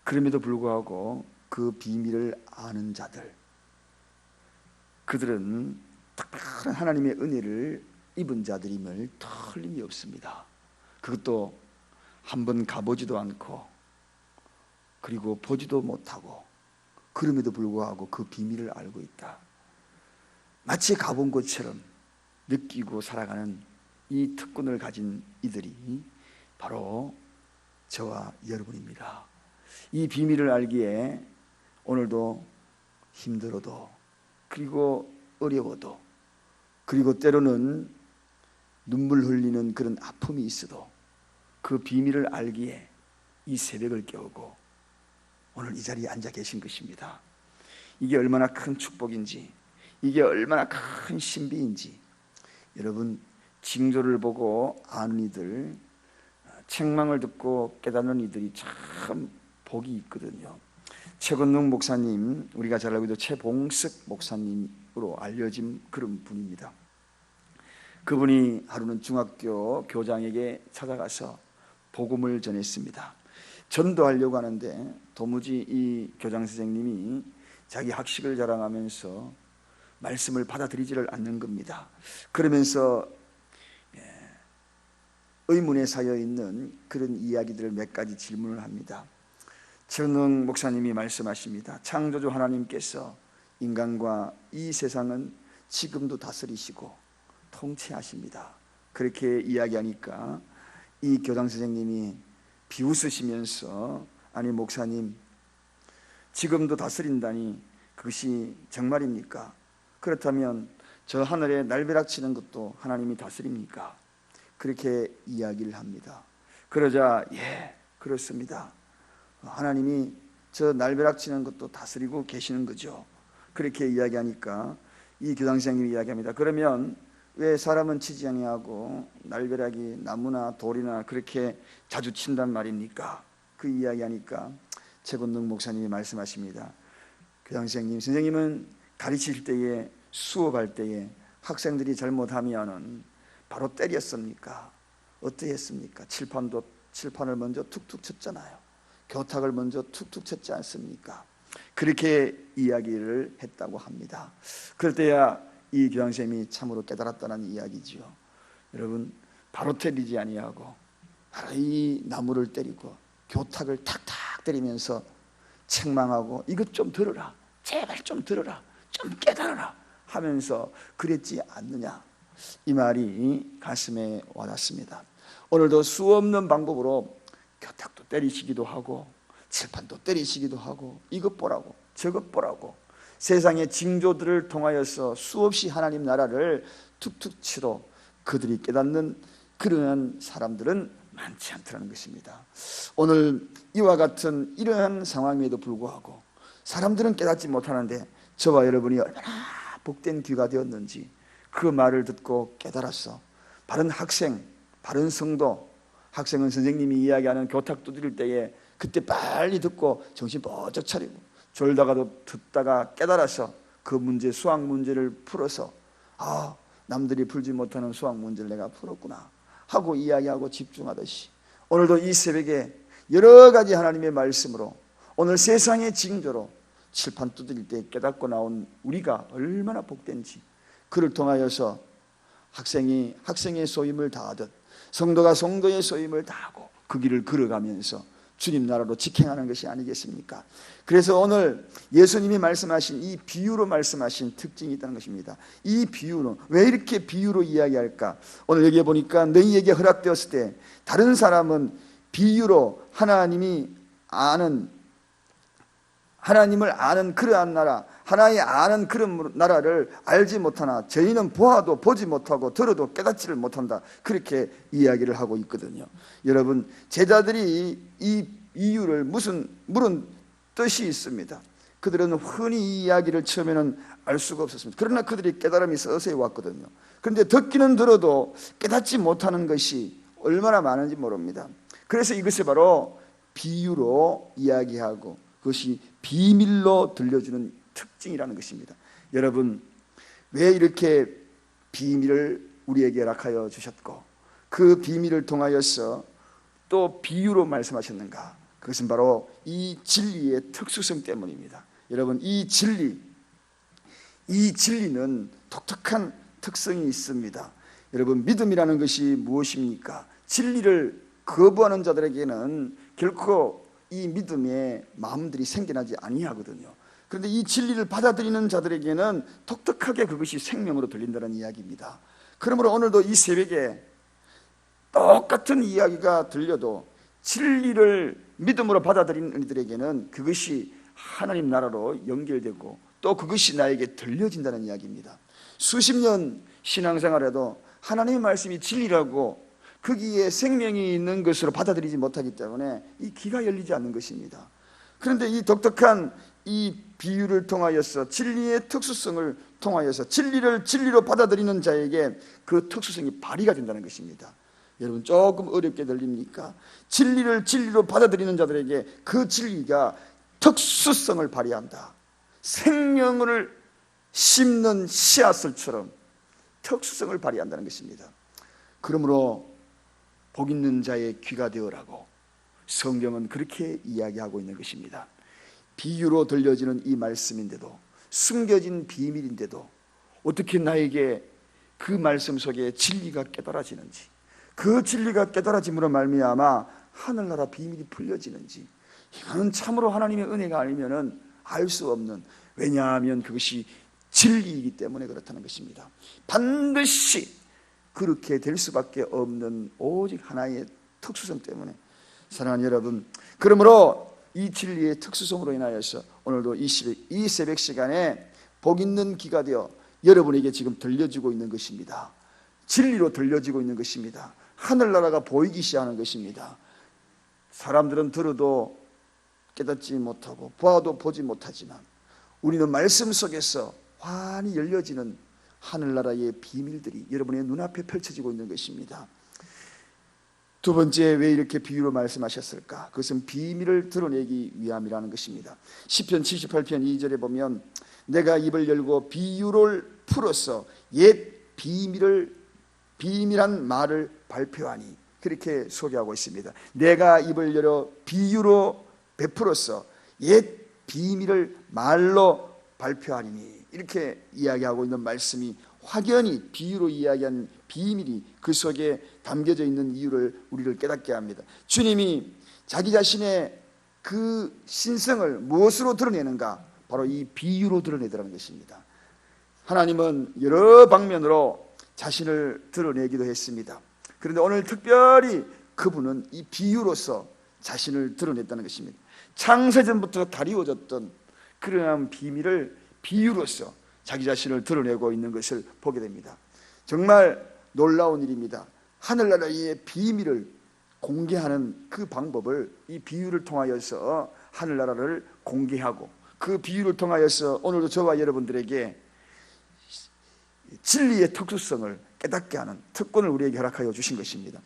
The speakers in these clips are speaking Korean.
그럼에도 불구하고 그 비밀을 아는 자들, 그들은 특별한 하나님의 은혜를 입은 자들임을 틀림이 없습니다. 그것도 한번 가보지도 않고 그리고 보지도 못하고 그럼에도 불구하고 그 비밀을 알고 있다. 마치 가본 것처럼 느끼고 살아가는 이 특권을 가진 이들이 바로 저와 여러분입니다. 이 비밀을 알기에 오늘도 힘들어도 그리고 어려워도 그리고 때로는 눈물 흘리는 그런 아픔이 있어도 그 비밀을 알기에 이 새벽을 깨우고 오늘 이 자리에 앉아 계신 것입니다. 이게 얼마나 큰 축복인지, 이게 얼마나 큰 신비인지, 여러분 징조를 보고 아는 이들, 책망을 듣고 깨닫는 이들이 참 복이 있거든요. 최건능 목사님, 우리가 잘 알고 있는 최봉석 목사님으로 알려진 그런 분입니다. 그분이 하루는 중학교 교장에게 찾아가서 복음을 전했습니다. 전도하려고 하는데 도무지 이 교장 선생님이 자기 학식을 자랑하면서 말씀을 받아들이지를 않는 겁니다. 그러면서 의문에 쌓여 있는 그런 이야기들을 몇 가지 질문을 합니다. 최건능 목사님이 말씀하십니다. 창조주 하나님께서 인간과 이 세상은 지금도 다스리시고 통치하십니다. 그렇게 이야기하니까 이 교장 선생님이 비웃으시면서, 아니 목사님, 지금도 다스린다니 그것이 정말입니까? 그렇다면 저 하늘에 날벼락 치는 것도 하나님이 다스립니까? 그렇게 이야기를 합니다. 그러자 예, 그렇습니다. 하나님이 저 날벼락 치는 것도 다스리고 계시는 거죠. 그렇게 이야기하니까 이 교장 선생님이 이야기합니다. 그러면 왜 사람은 치지 아니하고 날벼락이 나무나 돌이나 그렇게 자주 친단 말입니까? 그 이야기하니까 최건능 목사님이 말씀하십니다. 교장 선생님, 선생님은 가르칠 때에, 수업할 때에 학생들이 잘못하면은 바로 때렸습니까? 어떠했습니까? 칠판을 먼저 툭툭 쳤잖아요. 교탁을 먼저 툭툭 쳤지 않습니까? 그렇게 이야기를 했다고 합니다. 그럴 때야 이 교장선생님이 참으로 깨달았다는 이야기지요. 여러분, 바로 때리지 아니하고 바로 이 나무를 때리고 교탁을 탁탁 때리면서 책망하고 이것 좀 들어라, 제발 좀 들어라, 좀 깨달아라 하면서 그랬지 않느냐, 이 말이 가슴에 와닿습니다. 오늘도 수없는 방법으로 교탁도 때리시기도 하고 칠판도 때리시기도 하고 이것 보라고 저것 보라고 세상의 징조들을 통하여서 수없이 하나님 나라를 툭툭 치도 그들이 깨닫는 그러한 사람들은 많지 않다는 것입니다. 오늘 이와 같은 이러한 상황에도 불구하고 사람들은 깨닫지 못하는데 저와 여러분이 얼마나 복된 귀가 되었는지 그 말을 듣고 깨달았어. 바른 학생, 바른 성도, 학생은 선생님이 이야기하는 교탁 두드릴 때에 그때 빨리 듣고 정신 번쩍 차리고 졸다가도 듣다가 깨달아서 그 문제, 수학 문제를 풀어서 아, 남들이 풀지 못하는 수학 문제를 내가 풀었구나 하고 이야기하고 집중하듯이 오늘도 이 새벽에 여러 가지 하나님의 말씀으로 오늘 세상의 징조로 칠판 두드릴 때 깨닫고 나온 우리가 얼마나 복된지, 그를 통하여서 학생이 학생의 소임을 다하듯 성도가 성도의 소임을 다하고 그 길을 걸어가면서 주님 나라로 직행하는 것이 아니겠습니까? 그래서 오늘 예수님이 말씀하신 이 비유로 말씀하신 특징이 있다는 것입니다. 이 비유는 왜 이렇게 비유로 이야기할까? 오늘 여기에 보니까 너희에게 허락되었을 때 다른 사람은 비유로 하나님을 아는 그러한 나라, 하나의 아는 그런 나라를 알지 못하나 저희는 보아도 보지 못하고 들어도 깨닫지를 못한다, 그렇게 이야기를 하고 있거든요. 여러분, 제자들이 이 이유를 물은 뜻이 있습니다. 그들은 흔히 이 이야기를 처음에는 알 수가 없었습니다. 그러나 그들이 깨달음이 서서히 왔거든요. 그런데 듣기는 들어도 깨닫지 못하는 것이 얼마나 많은지 모릅니다. 그래서 이것이 바로 비유로 이야기하고 그것이 비밀로 들려주는 특징이라는 것입니다. 여러분, 왜 이렇게 비밀을 우리에게 허락하여 주셨고 그 비밀을 통하여서 또 비유로 말씀하셨는가? 그것은 바로 이 진리의 특수성 때문입니다. 여러분, 이 진리는 독특한 특성이 있습니다. 여러분, 믿음이라는 것이 무엇입니까? 진리를 거부하는 자들에게는 결코 이 믿음의 마음들이 생겨나지 아니하거든요. 그런데 이 진리를 받아들이는 자들에게는 독특하게 그것이 생명으로 들린다는 이야기입니다. 그러므로 오늘도 이 새벽에 똑같은 이야기가 들려도 진리를 믿음으로 받아들이는 이들에게는 그것이 하나님 나라로 연결되고 또 그것이 나에게 들려진다는 이야기입니다. 수십 년 신앙생활에도 하나님의 말씀이 진리라고 거기에 생명이 있는 것으로 받아들이지 못하기 때문에 이 귀가 열리지 않는 것입니다. 그런데 이 독특한 이 비유를 통하여서 진리의 특수성을 통하여서 진리를 진리로 받아들이는 자에게 그 특수성이 발휘가 된다는 것입니다. 여러분, 조금 어렵게 들립니까? 진리를 진리로 받아들이는 자들에게 그 진리가 특수성을 발휘한다. 생명을 심는 씨앗을처럼 특수성을 발휘한다는 것입니다. 그러므로 복 있는 자의 귀가 되어라고 성경은 그렇게 이야기하고 있는 것입니다. 비유로 들려지는 이 말씀인데도, 숨겨진 비밀인데도 어떻게 나에게 그 말씀 속에 진리가 깨달아지는지, 그 진리가 깨달아짐으로 말미암아 하늘나라 비밀이 풀려지는지, 이거는 참으로 하나님의 은혜가 아니면 알 수 없는, 왜냐하면 그것이 진리이기 때문에 그렇다는 것입니다. 반드시 그렇게 될 수밖에 없는 오직 하나의 특수성 때문에. 사랑하는 여러분, 그러므로 이 진리의 특수성으로 인하여서 오늘도 이 새벽 시간에 복 있는 귀가 되어 여러분에게 지금 들려지고 있는 것입니다. 진리로 들려지고 있는 것입니다. 하늘나라가 보이기 시작하는 것입니다. 사람들은 들어도 깨닫지 못하고 보아도 보지 못하지만 우리는 말씀 속에서 환히 열려지는 하늘나라의 비밀들이 여러분의 눈앞에 펼쳐지고 있는 것입니다. 두 번째, 왜 이렇게 비유로 말씀하셨을까? 그것은 비밀을 드러내기 위함이라는 것입니다. 시편 78편 2절에 보면 내가 입을 열고 비유를 풀어서 옛 비밀한 말을 발표하니, 그렇게 소개하고 있습니다. 내가 입을 열어 비유로 베풀어서 옛 비밀을 말로 발표하리니, 이렇게 이야기하고 있는 말씀이 확연히 비유로 이야기한 비밀이 그 속에 담겨져 있는 이유를 우리를 깨닫게 합니다. 주님이 자기 자신의 그 신성을 무엇으로 드러내는가? 바로 이 비유로 드러내더라는 것입니다. 하나님은 여러 방면으로 자신을 드러내기도 했습니다. 그런데 오늘 특별히 그분은 이 비유로서 자신을 드러냈다는 것입니다. 창세전부터 다리워졌던 그러한 비밀을 비유로서 자기 자신을 드러내고 있는 것을 보게 됩니다. 정말 놀라운 일입니다. 하늘나라의 비밀을 공개하는 그 방법을 이 비유를 통하여서 하늘나라를 공개하고, 그 비유를 통하여서 오늘도 저와 여러분들에게 진리의 특수성을 깨닫게 하는 특권을 우리에게 허락하여 주신 것입니다.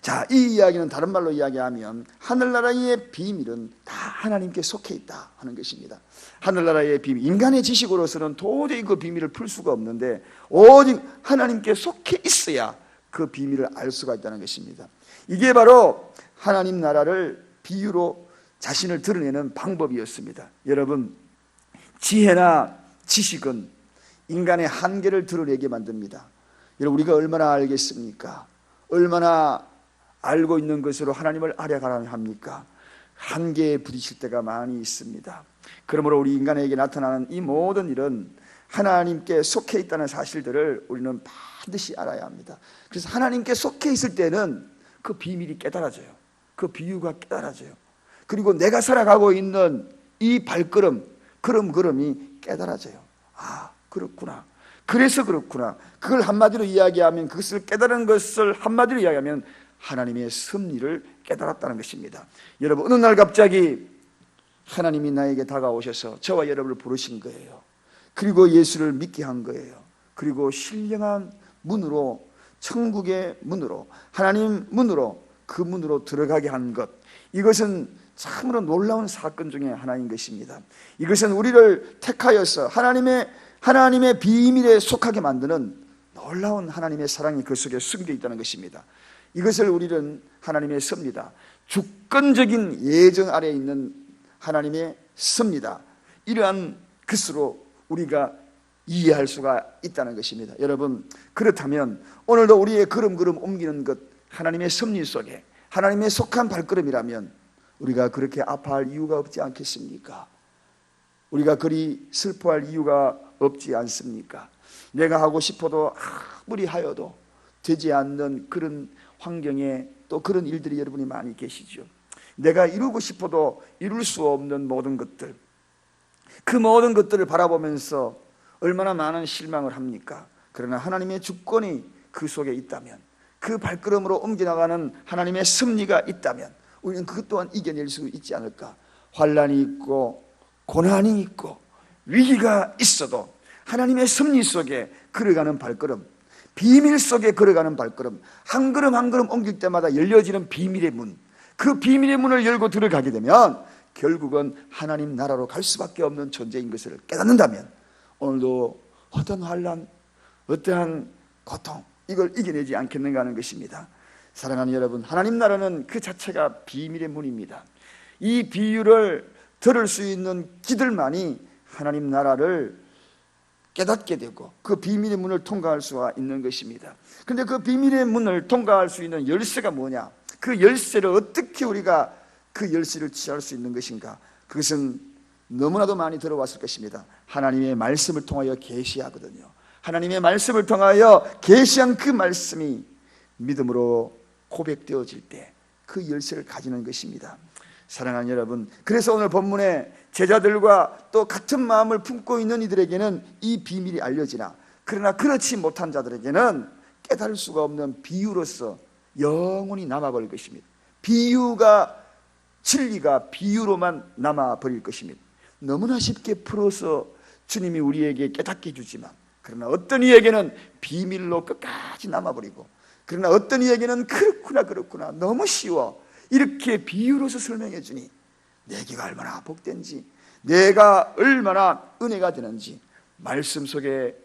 자, 이 이야기는 다른 말로 이야기하면 하늘나라의 비밀은 다 하나님께 속해 있다 하는 것입니다. 하늘나라의 비밀, 인간의 지식으로서는 도저히 그 비밀을 풀 수가 없는데 오직 하나님께 속해 있어야 그 비밀을 알 수가 있다는 것입니다. 이게 바로 하나님 나라를 비유로 자신을 드러내는 방법이었습니다. 여러분, 지혜나 지식은 인간의 한계를 드러내게 만듭니다. 여러분, 우리가 얼마나 알겠습니까? 얼마나 알고 있는 것으로 하나님을 알아가려 합니까? 한계에 부딪힐 때가 많이 있습니다. 그러므로 우리 인간에게 나타나는 이 모든 일은 하나님께 속해 있다는 사실들을 우리는 반드시 알아야 합니다. 그래서 하나님께 속해 있을 때는 그 비밀이 깨달아져요. 그 비유가 깨달아져요. 그리고 내가 살아가고 있는 이 발걸음, 걸음걸음이 깨달아져요. 아, 그렇구나. 그래서 그렇구나. 그걸 한마디로 이야기하면, 그것을 깨달은 것을 한마디로 이야기하면 하나님의 섭리를 깨달았다는 것입니다. 여러분, 어느 날 갑자기 하나님이 나에게 다가오셔서 저와 여러분을 부르신 거예요. 그리고 예수를 믿게 한 거예요. 그리고 신령한 문으로, 천국의 문으로, 하나님 문으로, 그 문으로 들어가게 한 것, 이것은 참으로 놀라운 사건 중에 하나인 것입니다. 이것은 우리를 택하여서 하나님의 비밀에 속하게 만드는 놀라운 하나님의 사랑이 그 속에 숨겨 있다는 것입니다. 이것을 우리는 하나님의 섭니다, 주권적인 예정 아래에 있는 하나님의 섭니다. 이러한 것으로 우리가 이해할 수가 있다는 것입니다. 여러분, 그렇다면 오늘도 우리의 걸음걸음 옮기는 것, 하나님의 섭리 속에 하나님의 속한 발걸음이라면 우리가 그렇게 아파할 이유가 없지 않겠습니까? 우리가 그리 슬퍼할 이유가 없지 않습니까? 내가 하고 싶어도 아무리 하여도 되지 않는 그런 환경에 또 그런 일들이 여러분이 많이 계시죠. 내가 이루고 싶어도 이룰 수 없는 모든 것들, 그 모든 것들을 바라보면서 얼마나 많은 실망을 합니까? 그러나 하나님의 주권이 그 속에 있다면, 그 발걸음으로 옮겨나가는 하나님의 섭리가 있다면 우리는 그것 또한 이겨낼 수 있지 않을까? 환난이 있고 고난이 있고 위기가 있어도 하나님의 섭리 속에 걸어가는 발걸음, 비밀 속에 걸어가는 발걸음, 한 걸음 한 걸음 옮길 때마다 열려지는 비밀의 문, 그 비밀의 문을 열고 들어가게 되면 결국은 하나님 나라로 갈 수밖에 없는 존재인 것을 깨닫는다면 오늘도 어떤 환난, 어떠한 고통, 이걸 이겨내지 않겠는가 하는 것입니다. 사랑하는 여러분, 하나님 나라는 그 자체가 비밀의 문입니다. 이 비유를 들을 수 있는 기들만이 하나님 나라를 깨닫게 되고 그 비밀의 문을 통과할 수가 있는 것입니다. 그런데 그 비밀의 문을 통과할 수 있는 열쇠가 뭐냐? 그 열쇠를 어떻게 우리가 그 열쇠를 취할 수 있는 것인가? 그것은 너무나도 많이 들어왔을 것입니다. 하나님의 말씀을 통하여 계시하거든요. 하나님의 말씀을 통하여 계시한 그 말씀이 믿음으로 고백되어질 때 그 열쇠를 가지는 것입니다. 사랑하는 여러분, 그래서 오늘 본문에 제자들과 또 같은 마음을 품고 있는 이들에게는 이 비밀이 알려지나, 그러나 그렇지 못한 자들에게는 깨달을 수가 없는 비유로서 영원히 남아버릴 것입니다. 비유가, 진리가 비유로만 남아버릴 것입니다. 너무나 쉽게 풀어서 주님이 우리에게 깨닫게 해주지만, 그러나 어떤 이에게는 비밀로 끝까지 남아버리고, 그러나 어떤 이에게는 그렇구나 너무 쉬워 이렇게 비유로서 설명해 주니 내게가 얼마나 복된지, 내가 얼마나 은혜가 되는지 말씀 속에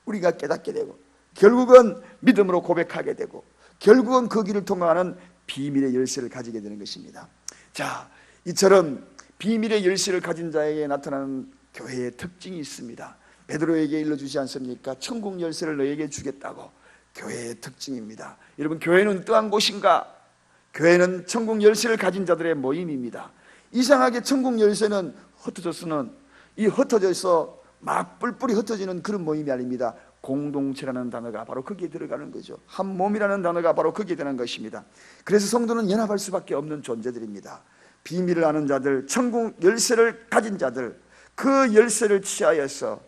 우리가 깨닫게 되고 결국은 믿음으로 고백하게 되고 결국은 그 길을 통과하는 비밀의 열쇠를 가지게 되는 것입니다. 자, 이처럼 비밀의 열쇠를 가진 자에게 나타나는 교회의 특징이 있습니다. 베드로에게 일러주지 않습니까? 천국 열쇠를 너에게 주겠다고. 교회의 특징입니다. 여러분, 교회는 어떠한 곳인가? 교회는 천국 열쇠를 가진 자들의 모임입니다. 이상하게 천국 열쇠는 흩어져서 막 뿔뿔이 흩어지는 그런 모임이 아닙니다. 공동체라는 단어가 바로 거기에 들어가는 거죠. 한 몸이라는 단어가 바로 거기에 들어가는 것입니다. 그래서 성도는 연합할 수밖에 없는 존재들입니다. 비밀을 아는 자들, 천국 열쇠를 가진 자들, 그 열쇠를 취하여서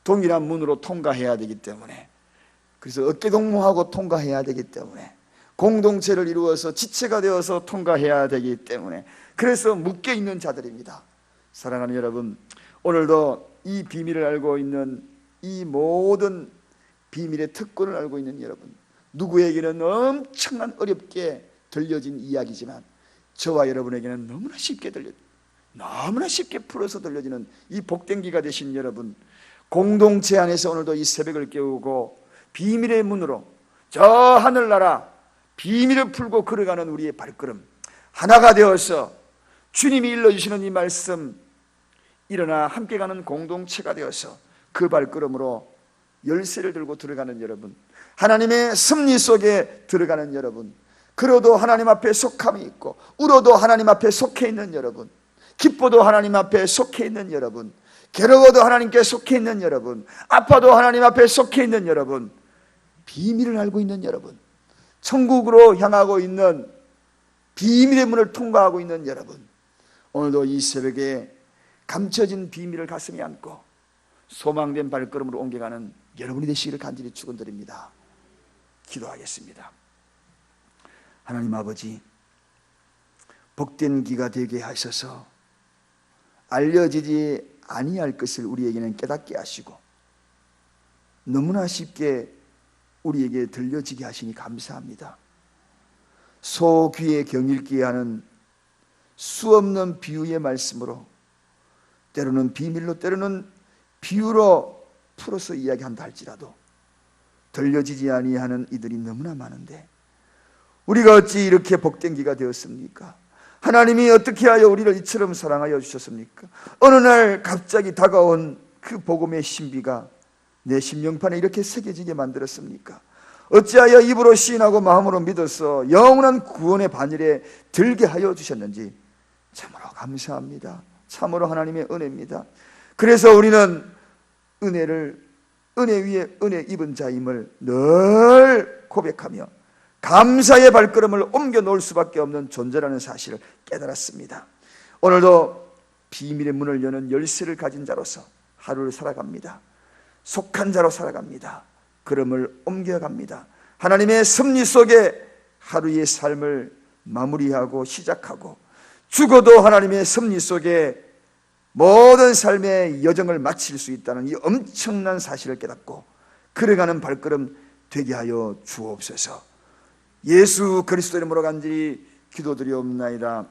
동일한 문으로 통과해야 되기 때문에, 그래서 어깨동무하고 통과해야 되기 때문에, 공동체를 이루어서 지체가 되어서 통과해야 되기 때문에, 그래서 묶여있는 자들입니다. 사랑하는 여러분, 오늘도 이 비밀을 알고 있는, 이 모든 비밀의 특권을 알고 있는 여러분, 누구에게는 엄청난 어렵게 들려진 이야기지만 저와 여러분에게는 너무나 쉽게 너무나 쉽게 풀어서 들려지는 이 복된기가 되신 여러분, 공동체 안에서 오늘도 이 새벽을 깨우고 비밀의 문으로 저 하늘나라 비밀을 풀고 걸어가는 우리의 발걸음, 하나가 되어서 주님이 일러주시는 이 말씀, 일어나 함께 가는 공동체가 되어서 그 발걸음으로 열쇠를 들고 들어가는 여러분, 하나님의 섭리 속에 들어가는 여러분, 그러도 하나님 앞에 속함이 있고 울어도 하나님 앞에 속해 있는 여러분, 기뻐도 하나님 앞에 속해 있는 여러분, 괴로워도 하나님께 속해 있는 여러분, 아파도 하나님 앞에 속해 있는 여러분, 비밀을 알고 있는 여러분, 천국으로 향하고 있는 비밀의 문을 통과하고 있는 여러분, 오늘도 이 새벽에 감춰진 비밀을 가슴에 안고 소망된 발걸음으로 옮겨가는 여러분이 되시기를 간절히 축원드립니다. 기도하겠습니다. 하나님 아버지, 복된 기가 되게 하셔서 알려지지 아니할 것을 우리에게는 깨닫게 하시고 너무나 쉽게 우리에게 들려지게 하시니 감사합니다. 소귀에 경읽게 하는 수없는 비유의 말씀으로, 때로는 비밀로 때로는 비유로 풀어서 이야기한다 할지라도 들려지지 아니하는 이들이 너무나 많은데 우리가 어찌 이렇게 복된 기가 되었습니까? 하나님이 어떻게 하여 우리를 이처럼 사랑하여 주셨습니까? 어느 날 갑자기 다가온 그 복음의 신비가 내 심령판에 이렇게 새겨지게 만들었습니까? 어찌하여 입으로 시인하고 마음으로 믿어서 영원한 구원의 반열에 들게 하여 주셨는지 참으로 감사합니다. 참으로 하나님의 은혜입니다. 그래서 우리는 은혜 위에 은혜 입은 자임을 늘 고백하며 감사의 발걸음을 옮겨 놓을 수밖에 없는 존재라는 사실을 깨달았습니다. 오늘도 비밀의 문을 여는 열쇠를 가진 자로서 하루를 살아갑니다. 속한 자로 살아갑니다. 걸음을 옮겨갑니다. 하나님의 섭리 속에 하루의 삶을 마무리하고 시작하고 죽어도 하나님의 섭리 속에 모든 삶의 여정을 마칠 수 있다는 이 엄청난 사실을 깨닫고 걸어가는 발걸음 되게 하여 주옵소서. 예수 그리스도 이름으로 간절히 기도드리옵나이다.